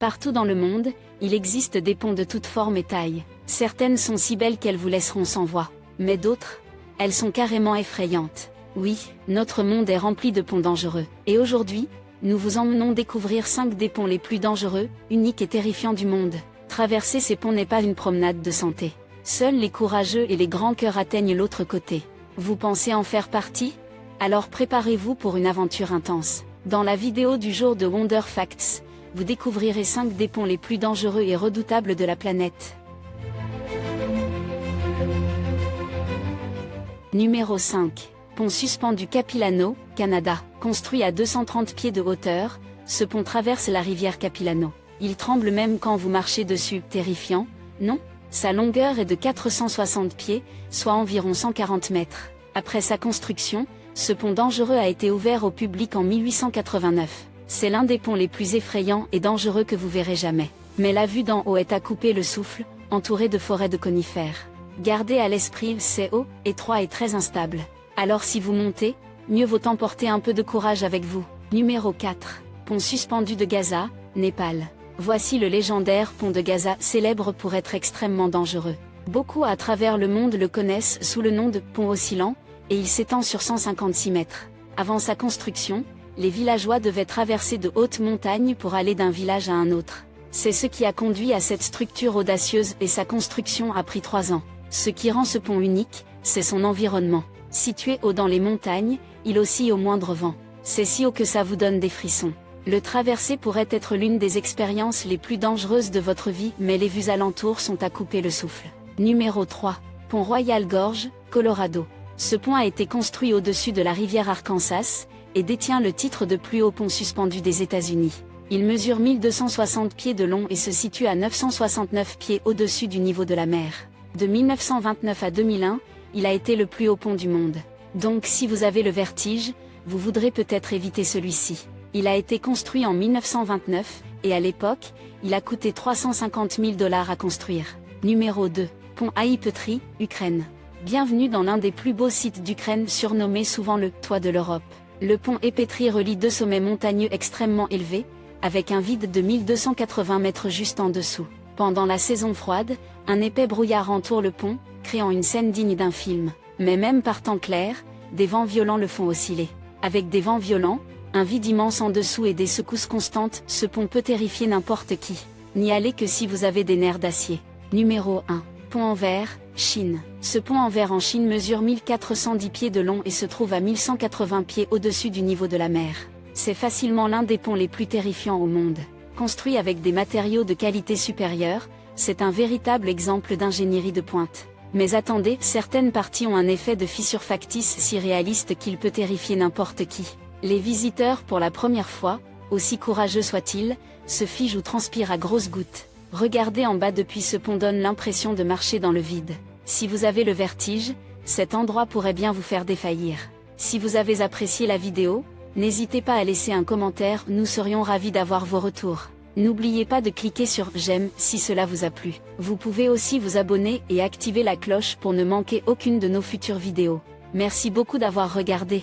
Partout dans le monde, il existe des ponts de toutes formes et tailles. Certaines sont si belles qu'elles vous laisseront sans voix. Mais d'autres, elles sont carrément effrayantes. Oui, notre monde est rempli de ponts dangereux. Et aujourd'hui, nous vous emmenons découvrir 5 des ponts les plus dangereux, uniques et terrifiants du monde. Traverser ces ponts n'est pas une promenade de santé. Seuls les courageux et les grands cœurs atteignent l'autre côté. Vous pensez en faire partie? Alors préparez-vous pour une aventure intense. Dans la vidéo du jour de Wonder Facts, vous découvrirez 5 des ponts les plus dangereux et redoutables de la planète. Numéro 5. Pont suspendu Capilano, Canada. Construit à 230 pieds de hauteur, ce pont traverse la rivière Capilano. Il tremble même quand vous marchez dessus. Terrifiant, non? Sa longueur est de 460 pieds, soit environ 140 mètres. Après sa construction, ce pont dangereux a été ouvert au public en 1889. C'est l'un des ponts les plus effrayants et dangereux que vous verrez jamais. Mais la vue d'en haut est à couper le souffle, entourée de forêts de conifères. Gardez à l'esprit, c'est haut, étroit et très instable. Alors si vous montez, mieux vaut emporter un peu de courage avec vous. Numéro 4. Pont suspendu de Gaza, Népal. Voici le légendaire pont de Gaza, célèbre pour être extrêmement dangereux. Beaucoup à travers le monde le connaissent sous le nom de pont oscillant, et il s'étend sur 156 mètres. Avant sa construction, les villageois devaient traverser de hautes montagnes pour aller d'un village à un autre. C'est ce qui a conduit à cette structure audacieuse et sa construction a pris 3 ans. Ce qui rend ce pont unique, c'est son environnement. Situé haut dans les montagnes, il oscille au moindre vent. C'est si haut que ça vous donne des frissons. Le traverser pourrait être l'une des expériences les plus dangereuses de votre vie, mais les vues alentours sont à couper le souffle. Numéro 3. Pont Royal Gorge, Colorado. Ce pont a été construit au-dessus de la rivière Arkansas, et détient le titre de plus haut pont suspendu des États-Unis. Il mesure 1260 pieds de long et se situe à 969 pieds au-dessus du niveau de la mer. De 1929 à 2001, il a été le plus haut pont du monde. Donc si vous avez le vertige, vous voudrez peut-être éviter celui-ci. Il a été construit en 1929, et à l'époque, il a coûté 350 000 $ à construire. Numéro 2. Pont Haïpetri, Ukraine. Bienvenue dans l'un des plus beaux sites d'Ukraine surnommé souvent le « toit de l'Europe ». Le pont Haïpetri relie 2 sommets montagneux extrêmement élevés, avec un vide de 1280 mètres juste en dessous. Pendant la saison froide, un épais brouillard entoure le pont, créant une scène digne d'un film. Mais même par temps clair, des vents violents le font osciller. Avec des vents violents, un vide immense en dessous et des secousses constantes, ce pont peut terrifier n'importe qui. N'y allez que si vous avez des nerfs d'acier. Numéro 1. Pont en verre, Chine. Ce pont en verre en Chine mesure 1410 pieds de long et se trouve à 1180 pieds au-dessus du niveau de la mer. C'est facilement l'un des ponts les plus terrifiants au monde. Construit avec des matériaux de qualité supérieure, c'est un véritable exemple d'ingénierie de pointe. Mais attendez, certaines parties ont un effet de fissure factice si réaliste qu'il peut terrifier n'importe qui. Les visiteurs pour la première fois, aussi courageux soient-ils, se figent ou transpirent à grosses gouttes. Regarder en bas depuis ce pont donne l'impression de marcher dans le vide. Si vous avez le vertige, cet endroit pourrait bien vous faire défaillir. Si vous avez apprécié la vidéo, n'hésitez pas à laisser un commentaire, nous serions ravis d'avoir vos retours. N'oubliez pas de cliquer sur « J'aime » si cela vous a plu. Vous pouvez aussi vous abonner et activer la cloche pour ne manquer aucune de nos futures vidéos. Merci beaucoup d'avoir regardé.